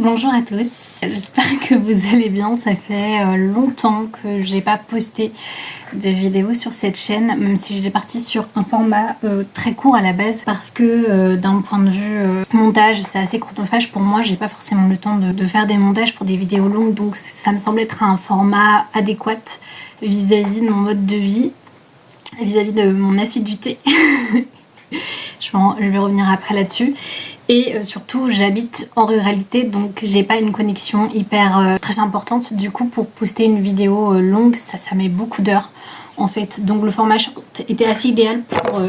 Bonjour à tous, j'espère que vous allez bien. Ça fait longtemps que j'ai pas posté de vidéos sur cette chaîne, même si j'étais partie sur un format très court à la base parce que d'un point de vue montage c'est assez chronophage pour moi. J'ai pas forcément le temps de faire des montages pour des vidéos longues, donc ça me semble être un format adéquat vis-à-vis de mon mode de vie, vis-à-vis de mon assiduité. Je vais revenir après là-dessus. Et surtout j'habite en ruralité, donc j'ai pas une connexion hyper très importante. Du coup pour poster une vidéo longue ça met beaucoup d'heures en fait. Donc le format était assez idéal pour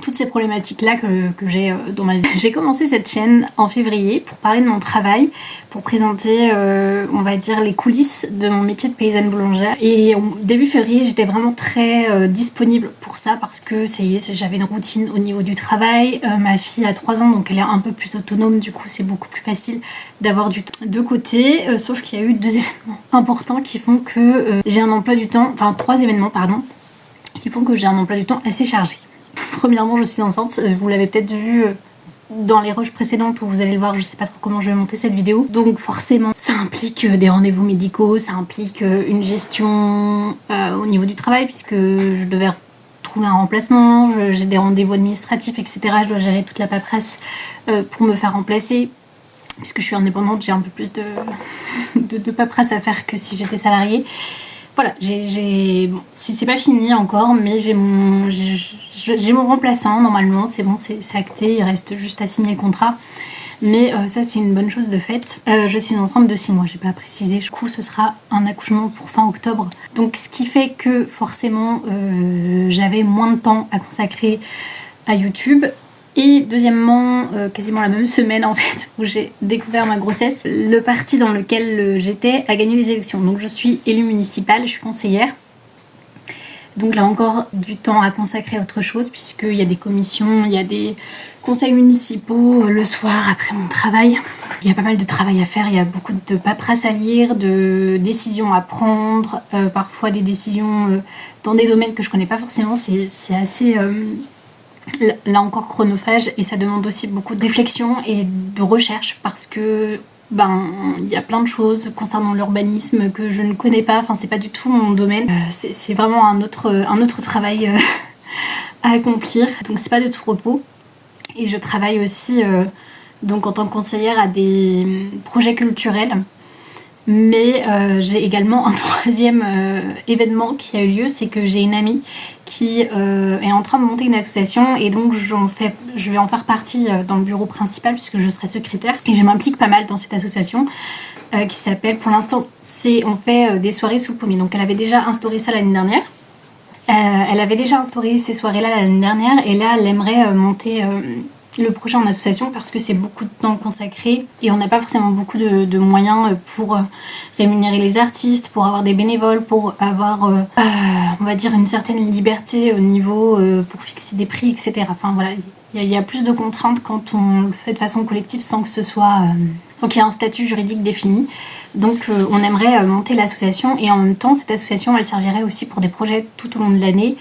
toutes ces problématiques là que j'ai dans ma vie. J'ai commencé cette chaîne en février pour parler de mon travail, pour présenter on va dire les coulisses de mon métier de paysanne boulangère. Et début février j'étais vraiment très disponible pour ça parce que ça y est, j'avais une routine au niveau du travail. Ma fille a 3 ans donc elle est un peu plus autonome, du coup c'est beaucoup plus facile d'avoir du temps de côté. Sauf qu'il y a eu 2 événements importants qui font que j'ai un emploi du temps, enfin 3 événements pardon, qui font que j'ai un emploi du temps assez chargé. Premièrement, je suis enceinte, vous l'avez peut-être vu dans les rushs précédentes où vous allez le voir, je sais pas trop comment je vais monter cette vidéo. Donc forcément, ça implique des rendez-vous médicaux, ça implique une gestion au niveau du travail puisque je devais trouver un remplacement, j'ai des rendez-vous administratifs, etc. Je dois gérer toute la paperasse pour me faire remplacer. Puisque je suis indépendante, j'ai un peu plus de paperasse à faire que si j'étais salariée. Voilà, bon, c'est pas fini encore, mais j'ai mon remplaçant normalement, c'est bon, c'est acté, il reste juste à signer le contrat. Mais ça c'est une bonne chose de fait. Je suis enceinte de 6 mois, j'ai pas précisé. Du coup ce sera un accouchement pour fin octobre. Donc ce qui fait que forcément j'avais moins de temps à consacrer à YouTube. Et deuxièmement, quasiment la même semaine en fait où j'ai découvert ma grossesse, le parti dans lequel j'étais a gagné les élections. Donc je suis élue municipale, je suis conseillère. Donc là encore du temps à consacrer à autre chose puisqu'il y a des commissions, il y a des conseils municipaux le soir après mon travail. Il y a pas mal de travail à faire, il y a beaucoup de paperasse à lire, de décisions à prendre, parfois des décisions dans des domaines que je connais pas forcément, c'est assez... là encore chronophage et ça demande aussi beaucoup de réflexion et de recherche parce que il y a plein de choses concernant l'urbanisme que je ne connais pas, enfin c'est pas du tout mon domaine, c'est vraiment un autre travail à accomplir, donc c'est pas de tout repos. Et je travaille aussi donc en tant que conseillère à des projets culturels. Mais j'ai également un troisième événement qui a eu lieu, c'est que j'ai une amie qui est en train de monter une association et donc je vais en faire partie dans le bureau principal puisque je serai secrétaire. Et je m'implique pas mal dans cette association qui s'appelle, pour l'instant, on fait des soirées sous le pommier. Donc elle avait déjà instauré ça l'année dernière. Elle avait déjà instauré ces soirées-là l'année dernière et là elle aimerait monter... le projet en association parce que c'est beaucoup de temps consacré et on n'a pas forcément beaucoup de moyens pour rémunérer les artistes, pour avoir des bénévoles, pour avoir on va dire une certaine liberté au niveau pour fixer des prix, etc. Enfin voilà, il y a plus de contraintes quand on le fait de façon collective sans que ce soit sans qu'il y ait un statut juridique défini. Donc on aimerait monter l'association et en même temps cette association elle servirait aussi pour des projets tout au long de l'année,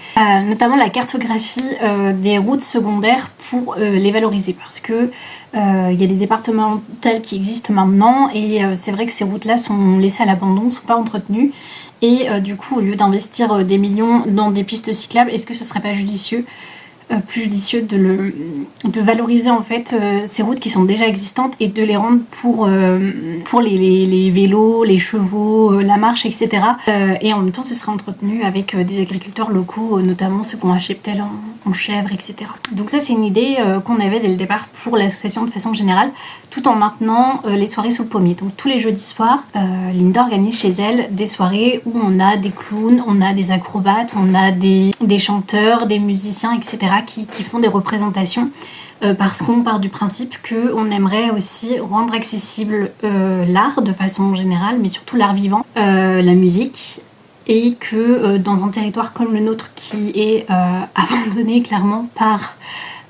notamment la cartographie des routes secondaires pour les valoriser parce que il y a des départementales qui existent maintenant et c'est vrai que ces routes là sont laissées à l'abandon, sont pas entretenues et du coup au lieu d'investir des millions dans des pistes cyclables, est-ce que ce serait pas plus judicieux de valoriser en fait ces routes qui sont déjà existantes et de les rendre pour les vélos, les chevaux, la marche, etc. Et en même temps ce sera entretenu avec des agriculteurs locaux, notamment ceux qui ont un cheptel en chèvre, etc. Donc ça c'est une idée qu'on avait dès le départ pour l'association de façon générale, tout en maintenant les soirées sous le pommier. Donc tous les jeudis soirs, Linda organise chez elle des soirées où on a des clowns, on a des acrobates, on a des chanteurs, des musiciens, etc. qui font des représentations parce qu'on part du principe qu'on aimerait aussi rendre accessible l'art de façon générale, mais surtout l'art vivant, la musique, et que dans un territoire comme le nôtre qui est abandonné clairement par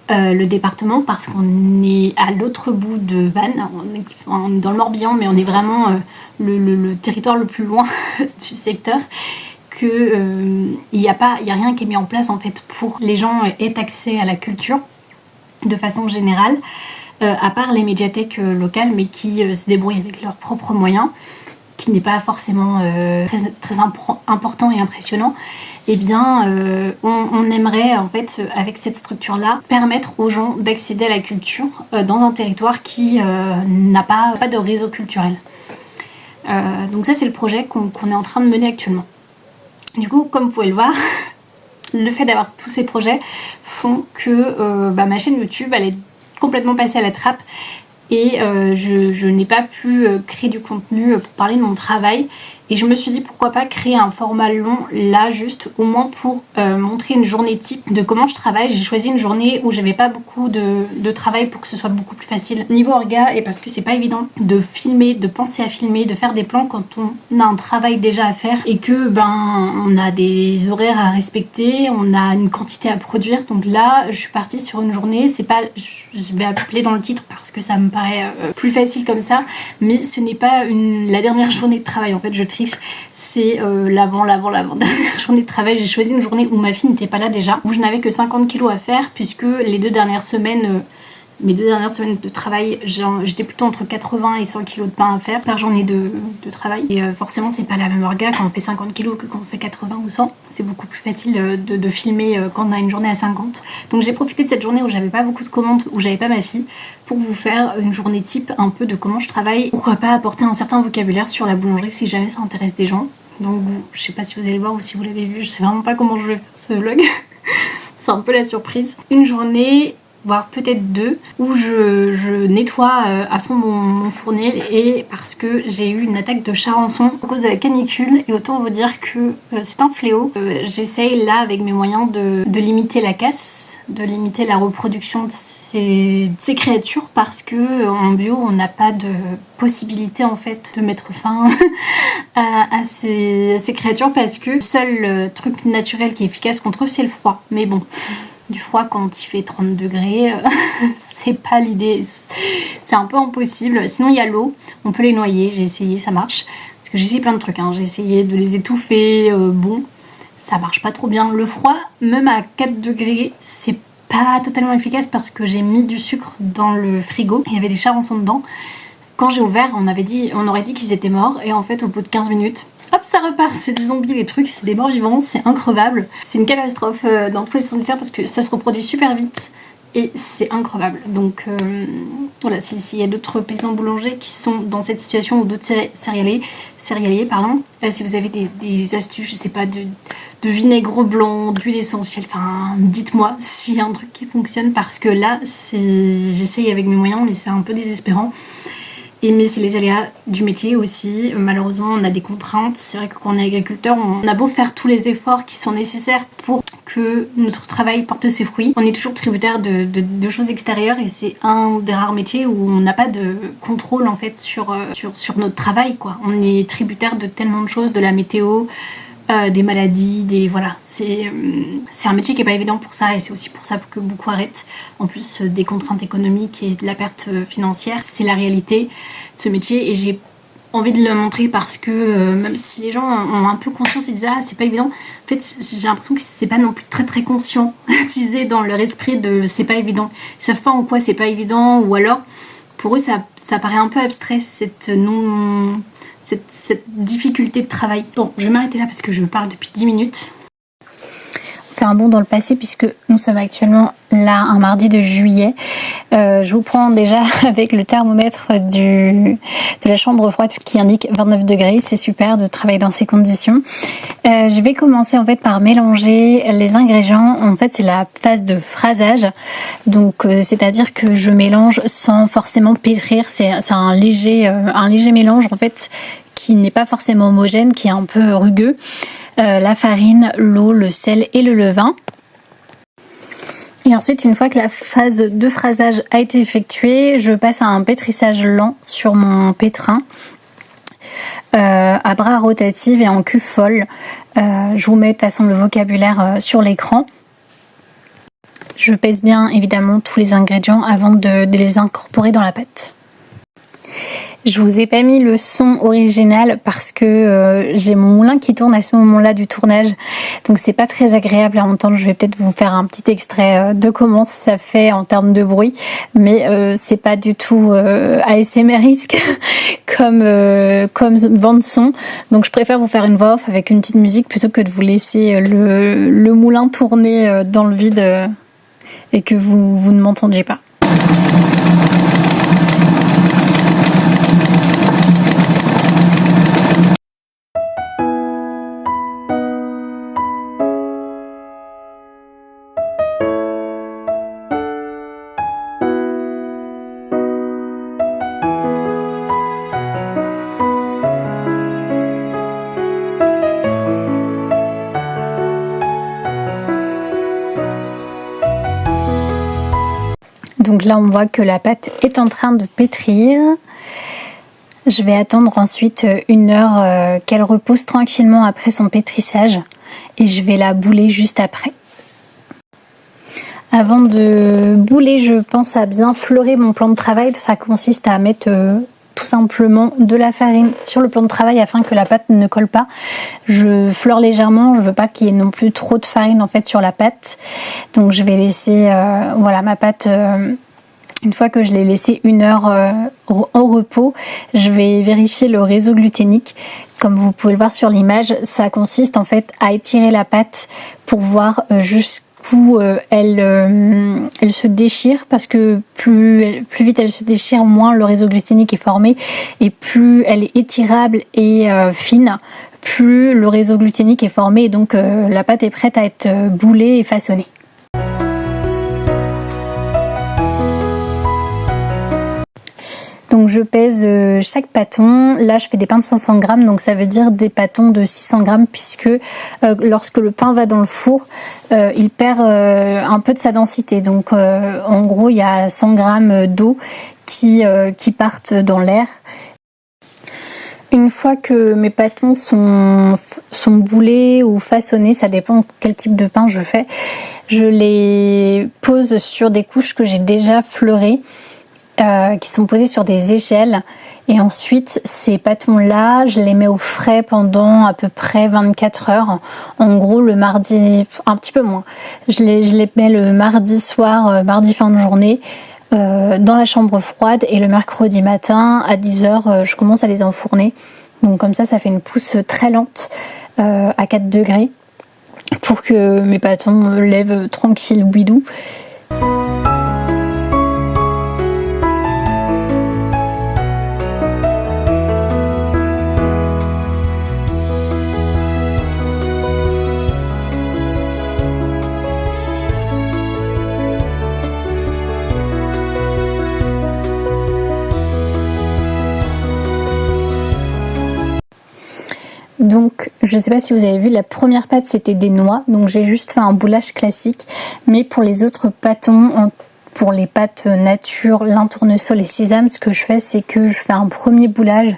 le département parce qu'on est à l'autre bout de Vannes, on est dans le Morbihan mais on est vraiment le territoire le plus loin du secteur, qu'il n'y a rien qui est mis en place en fait pour que les gens aient accès à la culture de façon générale. à part les médiathèques locales, mais qui se débrouillent avec leurs propres moyens, qui n'est pas forcément très important et impressionnant, eh bien on aimerait en fait avec cette structure là permettre aux gens d'accéder à la culture dans un territoire qui n'a pas de réseau culturel. Donc ça c'est le projet qu'on est en train de mener actuellement. Du coup, comme vous pouvez le voir, le fait d'avoir tous ces projets font que ma chaîne YouTube elle est complètement passée à la trappe. Et je n'ai pas pu créer du contenu pour parler de mon travail, et je me suis dit pourquoi pas créer un format long là, juste au moins pour montrer une journée type de comment je travaille. J'ai choisi une journée où j'avais pas beaucoup de travail pour que ce soit beaucoup plus facile niveau orga, et parce que c'est pas évident de filmer, de penser à filmer, de faire des plans quand on a un travail déjà à faire et que on a des horaires à respecter, on a une quantité à produire. Donc là je suis partie sur une journée, c'est pas, je vais appeler dans le titre parce que ça me paraît plus facile comme ça, mais ce n'est pas la dernière journée de travail, en fait je triche, c'est l'avant-dernière journée de travail. J'ai choisi une journée où ma fille n'était pas là déjà, où je n'avais que 50 kilos à faire, puisque les 2 dernières semaines, mes 2 dernières semaines de travail, j'étais plutôt entre 80 et 100 kilos de pain à faire par journée de travail. Et forcément, c'est pas la même orga quand on fait 50 kilos que quand on fait 80 ou 100. C'est beaucoup plus facile de filmer quand on a une journée à 50. Donc j'ai profité de cette journée où j'avais pas beaucoup de commandes, où j'avais pas ma fille, pour vous faire une journée type un peu de comment je travaille. Pourquoi pas apporter un certain vocabulaire sur la boulangerie si jamais ça intéresse des gens. Donc je sais pas si vous allez le voir ou si vous l'avez vu, je sais vraiment pas comment je vais faire ce vlog. C'est un peu la surprise. Une journée, voire peut-être 2, où je nettoie à fond mon fournil, et parce que j'ai eu une attaque de charançon à cause de la canicule, et autant vous dire que c'est un fléau. J'essaye là avec mes moyens de limiter la casse, de limiter la reproduction de ces créatures, parce que en bio on n'a pas de possibilité en fait de mettre fin à ces créatures, parce que le seul truc naturel qui est efficace contre eux c'est le froid. Mais bon, du froid quand il fait 30 degrés, c'est pas l'idée, c'est un peu impossible. Sinon il y a l'eau, on peut les noyer, j'ai essayé, ça marche, parce que j'ai essayé plein de trucs, hein. J'ai essayé de les étouffer, bon, ça marche pas trop bien. Le froid, même à 4 degrés, c'est pas totalement efficace, parce que j'ai mis du sucre dans le frigo, il y avait des charançons dedans. Quand j'ai ouvert, on aurait dit qu'ils étaient morts, et en fait au bout de 15 minutes, hop, ça repart, c'est des zombies, les trucs, c'est des morts vivants, c'est increvable. C'est une catastrophe dans tous les sens du terme, parce que ça se reproduit super vite et c'est increvable. Donc voilà, s'il y a d'autres paysans boulangers qui sont dans cette situation, ou d'autres céréaliers, si vous avez des astuces, je sais pas, de vinaigre blanc, d'huile essentielle, enfin dites-moi s'il y a un truc qui fonctionne, parce que là j'essaye avec mes moyens, mais c'est un peu désespérant. Mais c'est les aléas du métier aussi. Malheureusement, on a des contraintes. C'est vrai que quand on est agriculteur, on a beau faire tous les efforts qui sont nécessaires pour que notre travail porte ses fruits, on est toujours tributaire de choses extérieures, et c'est un des rares métiers où on n'a pas de contrôle en fait sur notre travail, quoi. On est tributaire de tellement de choses, de la météo, des maladies, voilà, c'est un métier qui est pas évident pour ça, et c'est aussi pour ça que beaucoup arrêtent. En plus des contraintes économiques et de la perte financière, c'est la réalité de ce métier, et j'ai envie de le montrer, parce que même si les gens ont un peu conscience, ils disent ah c'est pas évident, en fait j'ai l'impression que c'est pas non plus très très conscientisé dans leur esprit de c'est pas évident. Ils savent pas en quoi c'est pas évident, ou alors pour eux ça paraît un peu abstrait, cette difficulté de travail. Bon, je vais m'arrêter là parce que je parle depuis 10 minutes. On fait un bond dans le passé, puisque nous sommes actuellement là un mardi de juillet. Je vous prends déjà avec le thermomètre de la chambre froide qui indique 29 degrés. C'est super de travailler dans ces conditions. Je vais commencer en fait par mélanger les ingrédients. En fait, c'est la phase de phrasage. Donc, c'est-à-dire que je mélange sans forcément pétrir. C'est un léger mélange en fait, qui n'est pas forcément homogène, qui est un peu rugueux. La farine, l'eau, le sel et le levain. Et ensuite, une fois que la phase de phrasage a été effectuée, je passe à un pétrissage lent sur mon pétrin, à bras rotatifs et en cuve folle. Je vous mets de toute façon le vocabulaire sur l'écran. Je pèse bien évidemment tous les ingrédients avant de les incorporer dans la pâte. Je vous ai pas mis le son original parce que j'ai mon moulin qui tourne à ce moment-là du tournage, donc c'est pas très agréable à entendre. Je vais peut-être vous faire un petit extrait de comment ça fait en termes de bruit, mais c'est pas du tout ASMRisque comme bande son, donc je préfère vous faire une voix off avec une petite musique plutôt que de vous laisser le moulin tourner dans le vide et que vous ne m'entendiez pas. Donc là on voit que la pâte est en train de pétrir. Je vais attendre ensuite 1 heure qu'elle repose tranquillement après son pétrissage et je vais la bouler juste après. Avant de bouler, je pense à bien fleurer mon plan de travail. Ça consiste à mettre tout simplement de la farine sur le plan de travail afin que la pâte ne colle pas. Je fleure légèrement, je veux pas qu'il y ait non plus trop de farine en fait sur la pâte. Donc je vais laisser voilà ma pâte. Une fois que je l'ai laissée 1 heure en repos, je vais vérifier le réseau gluténique. Comme vous pouvez le voir sur l'image, ça consiste en fait à étirer la pâte pour voir jusqu'où elle se déchire, parce que plus vite elle se déchire, moins le réseau gluténique est formé, et plus elle est étirable et fine, plus le réseau gluténique est formé, et donc la pâte est prête à être boulée et façonnée. Donc je pèse chaque pâton. Là je fais des pains de 500 grammes, donc ça veut dire des pâtons de 600 grammes, puisque lorsque le pain va dans le four, il perd un peu de sa densité. Donc en gros il y a 100 grammes d'eau qui partent dans l'air. Une fois que mes pâtons sont boulés ou façonnés, ça dépend quel type de pain je fais, je les pose sur des couches que j'ai déjà fleurées. Qui sont posés sur des échelles, et ensuite ces pâtons là je les mets au frais pendant à peu près 24 heures, en gros le mardi, un petit peu moins, je les mets le mardi soir, mardi fin de journée dans la chambre froide, et le mercredi matin à 10 heures je commence à les enfourner. Donc comme ça fait une pousse très lente à 4 degrés pour que mes pâtons lèvent tranquille bidou. Donc je ne sais pas si vous avez vu, la première pâte c'était des noix, donc j'ai juste fait un boulage classique, mais pour les autres pâtons, pour les pâtes nature, lin, tournesol et sésame, ce que je fais c'est que je fais un premier boulage,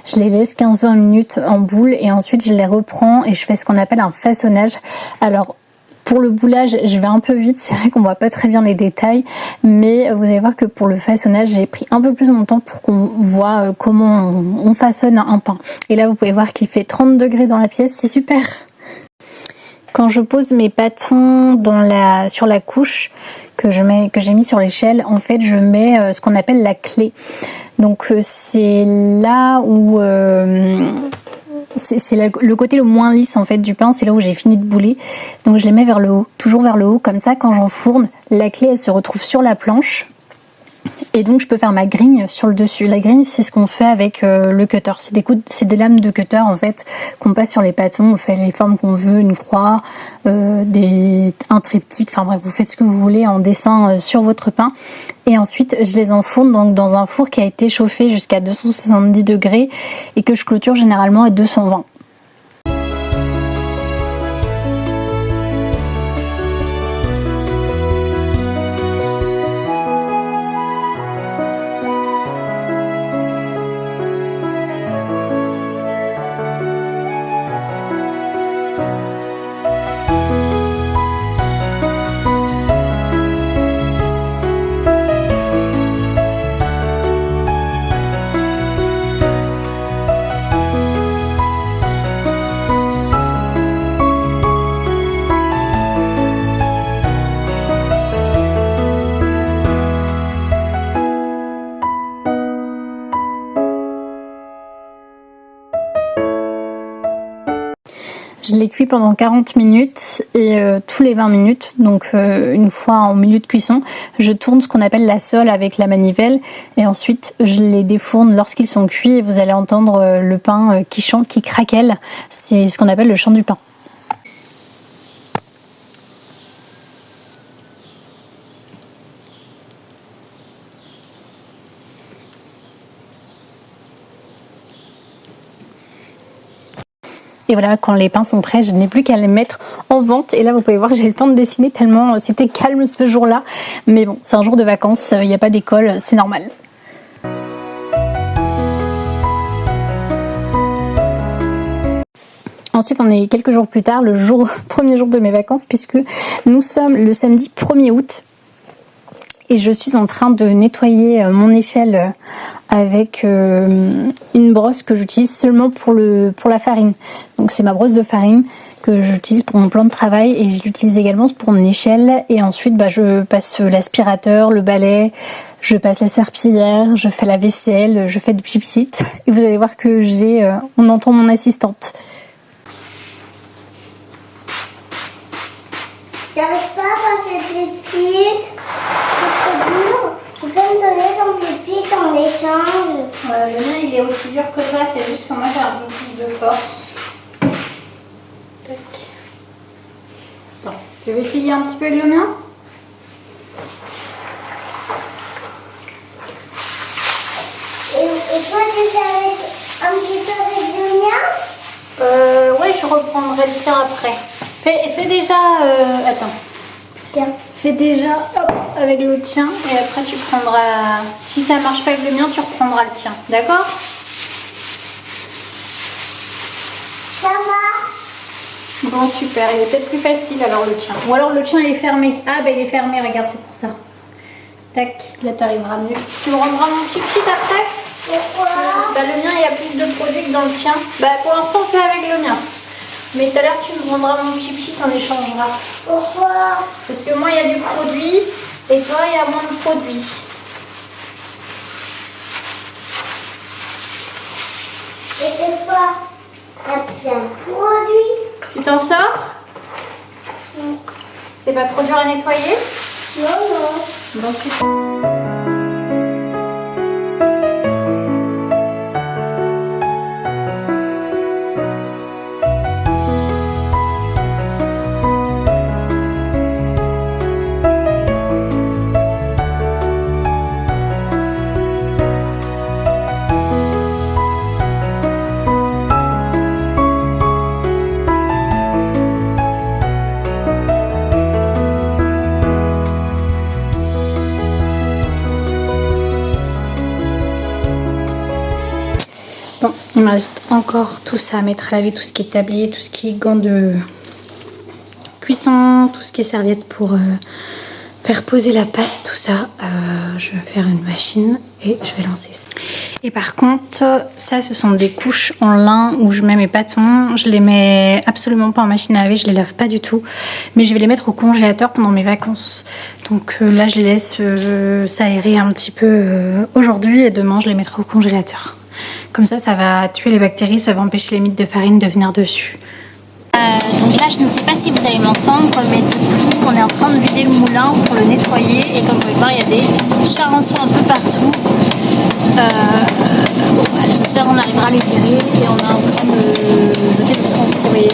je les laisse 15-20 minutes en boule et ensuite je les reprends et je fais ce qu'on appelle un façonnage. Alors pour le boulage, je vais un peu vite, c'est vrai qu'on voit pas très bien les détails, mais vous allez voir que pour le façonnage, j'ai pris un peu plus mon temps pour qu'on voit comment on façonne un pain. Et là, vous pouvez voir qu'il fait 30 degrés dans la pièce, c'est super. Quand je pose mes pâtons sur la couche que j'ai mis sur l'échelle, en fait, je mets ce qu'on appelle la clé. Donc c'est là où c'est le côté le moins lisse en fait du pain, c'est là où j'ai fini de bouler, donc je les mets vers le haut, toujours vers le haut, comme ça quand j'enfourne, la clé elle se retrouve sur la planche et donc je peux faire ma grigne sur le dessus. La grigne c'est ce qu'on fait avec le cutter, c'est des lames de cutter en fait qu'on passe sur les pâtons, on fait les formes qu'on veut, une croix, un triptyque, enfin bref vous faites ce que vous voulez en dessin sur votre pain, et ensuite je les enfourne donc dans un four qui a été chauffé jusqu'à 270 degrés et que je clôture généralement à 220. Je les cuis pendant 40 minutes et tous les 20 minutes, donc une fois en milieu de cuisson, je tourne ce qu'on appelle la sole avec la manivelle et ensuite je les défourne lorsqu'ils sont cuits et vous allez entendre le pain qui chante, qui craquelle. C'est ce qu'on appelle le chant du pain. Et voilà, quand les pains sont prêts, je n'ai plus qu'à les mettre en vente. Et là, vous pouvez voir, j'ai le temps de dessiner tellement c'était calme ce jour-là. Mais bon, c'est un jour de vacances, il n'y a pas d'école, c'est normal. Ensuite, on est quelques jours plus tard, premier jour de mes vacances, puisque nous sommes le samedi 1er août. Et je suis en train de nettoyer mon échelle avec une brosse que j'utilise seulement pour la farine. Donc c'est ma brosse de farine que j'utilise pour mon plan de travail et je l'utilise également pour mon échelle. Et ensuite je passe l'aspirateur, le balai, je passe la serpillière, je fais la vaisselle, je fais du pchit. Et vous allez voir que on entend mon assistante. J'arrive pas à passer pchit. Tu peux me donner ton pépite en échange? Le mien il est aussi dur que ça, c'est juste que moi j'ai un peu plus de force. Tac. Attends, tu veux essayer un petit peu avec le mien? Et toi tu fais un petit peu avec le mien? Ouais, je reprendrai le tien après. Fais déjà... Attends. Tiens. Fais déjà hop, avec le tien et après tu prendras... Si ça marche pas avec le mien, tu reprendras le tien. D'accord? Ça marche. Bon, super. Il est peut-être plus facile alors le tien. Ou alors le tien il est fermé. Ah bah il est fermé, regarde, c'est pour ça. Tac, là t'arriveras mieux. Tu me rendras mon petit après? Pourquoi? Bah le mien il y a plus de produits que dans le tien. Bah pour l'instant fais avec le mien. Mais tout à l'heure tu me rendras mon petit, on échangera. Pourquoi? Parce que moi il y a du produit et toi il y a moins de produits. Et c'est quoi? Il y a plein de produits. Tu t'en sors? C'est pas trop dur à nettoyer? Non, non. Bon, super. Bon, il me reste encore tout ça à mettre à laver, tout ce qui est tablier, tout ce qui est gants de cuisson, tout ce qui est serviette pour faire poser la pâte, tout ça. Je vais faire une machine et je vais lancer ça. Et par contre, ça ce sont des couches en lin où je mets mes pâtons. Je les mets absolument pas en machine à laver, je les lave pas du tout. Mais je vais les mettre au congélateur pendant mes vacances. Donc là je les laisse s'aérer un petit peu aujourd'hui et demain je les mettrai au congélateur. Comme ça, ça va tuer les bactéries, ça va empêcher les mites de farine de venir dessus. Donc là, je ne sais pas si vous allez m'entendre, mais du coup, on est en train de vider le moulin pour le nettoyer. Et comme vous pouvez voir, il y a des charançons un peu partout. J'espère qu'on arrivera à les virer. Et on est en train de jeter le fond aussi, vous voyez.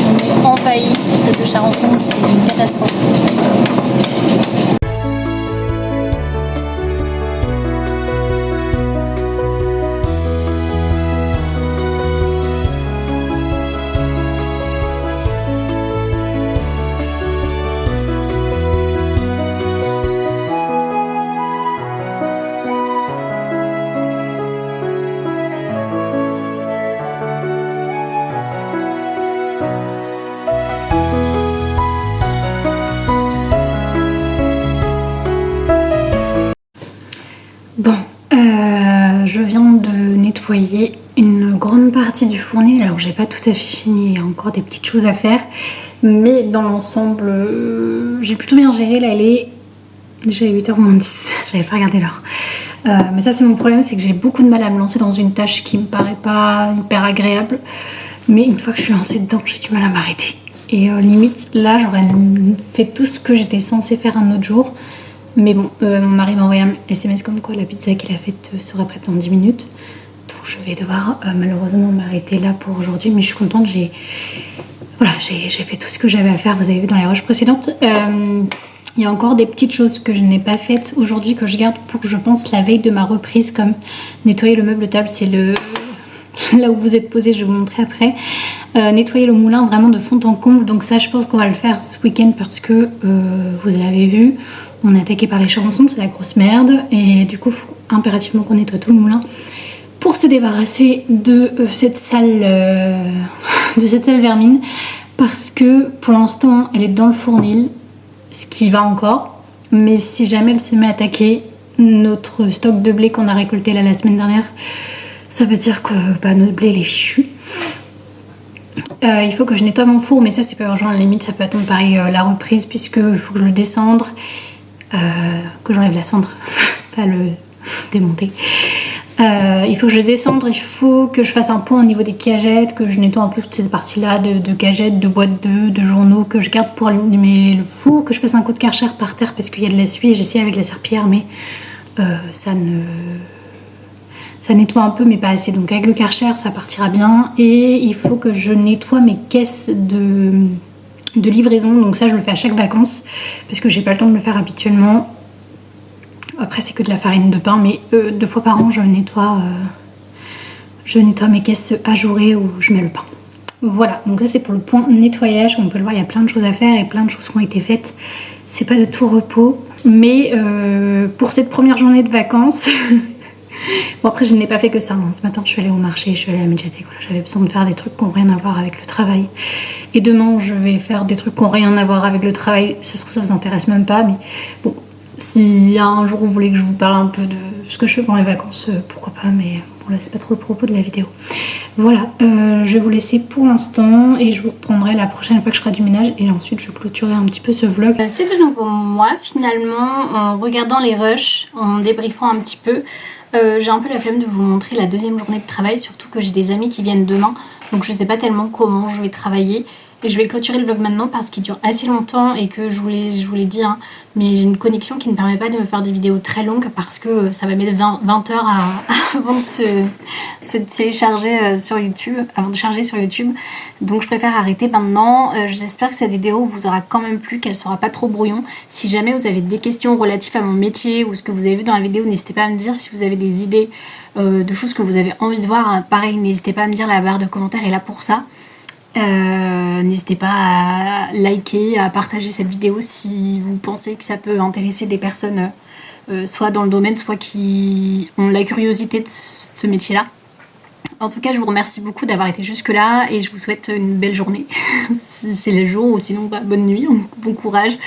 On est envahi de charançons, c'est une catastrophe. Bon, je viens de nettoyer une grande partie du fournil. Alors j'ai pas tout à fait fini, il y a encore des petites choses à faire. Mais dans l'ensemble, j'ai plutôt bien géré. Là elle est déjà 8h moins 10, j'avais pas regardé l'heure. Mais ça c'est mon problème, c'est que j'ai beaucoup de mal à me lancer dans une tâche qui me paraît pas hyper agréable. Mais une fois que je suis lancée dedans, j'ai du mal à m'arrêter. Et limite, là, j'aurais fait tout ce que j'étais censée faire un autre jour. Mais bon, mon mari m'a envoyé un SMS comme quoi la pizza qu'il a faite sera prête dans 10 minutes. Donc je vais devoir malheureusement m'arrêter là pour aujourd'hui. Mais je suis contente, j'ai fait tout ce que j'avais à faire. Vous avez vu dans les rushs précédentes. Il y a encore des petites choses que je n'ai pas faites aujourd'hui, que je garde pour, je pense, la veille de ma reprise, comme nettoyer le meuble de table. C'est là où vous êtes posé, je vais vous montrer après. Nettoyer le moulin vraiment de fond en comble. Donc ça, je pense qu'on va le faire ce week-end parce que vous l'avez vu, on est attaqué par les charançons, c'est la grosse merde. Et du coup, il faut impérativement qu'on nettoie tout le moulin pour se débarrasser de cette sale vermine. Parce que pour l'instant, elle est dans le fournil, ce qui va encore. Mais si jamais elle se met à attaquer notre stock de blé qu'on a récolté là la semaine dernière, ça veut dire que notre blé il est fichu. Il faut que je nettoie mon four, mais ça c'est pas urgent, à la limite ça peut attendre pareil la reprise, puisque il faut que je le descendre, que j'enlève la cendre, pas le démonter. Il faut que je le descende, il faut que je fasse un point au niveau des cagettes, que je nettoie un peu toute cette partie là de cagettes, de boîtes de journaux que je garde pour allumer le four, que je fasse un coup de Karcher par terre parce qu'il y a de l'essuie, j'essaie avec la serpillière mais ça nettoie un peu mais pas assez, donc avec le Karcher ça partira bien. Et il faut que je nettoie mes caisses de livraison, donc ça je le fais à chaque vacances parce que j'ai pas le temps de le faire habituellement. Après c'est que de la farine de pain, mais 2 fois par an je nettoie mes caisses ajourées où je mets le pain. Voilà, donc ça c'est pour le point nettoyage. On peut le voir, il y a plein de choses à faire et plein de choses qui ont été faites. C'est pas de tout repos, mais pour cette première journée de vacances bon après je n'ai pas fait que ça, hein. Ce matin je suis allée au marché, je suis allée à la médiathèque, voilà. J'avais besoin de faire des trucs qui n'ont rien à voir avec le travail. Et demain je vais faire des trucs qui n'ont rien à voir avec le travail. Ça se trouve ça vous intéresse même pas, mais bon, si un jour vous voulez que je vous parle un peu de ce que je fais pendant les vacances, pourquoi pas, mais bon là c'est pas trop le propos de la vidéo. Voilà, je vais vous laisser pour l'instant et je vous reprendrai la prochaine fois que je ferai du ménage et ensuite je clôturerai un petit peu ce vlog. C'est de nouveau moi finalement, en regardant les rushs, en débriefant un petit peu. J'ai un peu la flemme de vous montrer la deuxième journée de travail, surtout que j'ai des amis qui viennent demain, donc je sais pas tellement comment je vais travailler. Et je vais clôturer le vlog maintenant parce qu'il dure assez longtemps et que je vous l'ai dit, hein, mais j'ai une connexion qui ne permet pas de me faire des vidéos très longues parce que ça va mettre 20 heures avant de se télécharger sur YouTube, avant de charger sur YouTube. Donc je préfère arrêter maintenant. J'espère que cette vidéo vous aura quand même plu, qu'elle sera pas trop brouillon. Si jamais vous avez des questions relatives à mon métier ou ce que vous avez vu dans la vidéo, n'hésitez pas à me dire. Si vous avez des idées de choses que vous avez envie de voir, pareil, n'hésitez pas à me dire, la barre de commentaires est là pour ça. N'hésitez pas à liker, à partager cette vidéo si vous pensez que ça peut intéresser des personnes soit dans le domaine, soit qui ont la curiosité de ce métier là. En tout cas je vous remercie beaucoup d'avoir été jusque là et je vous souhaite une belle journée si c'est le jour, ou sinon bonne nuit, bon courage.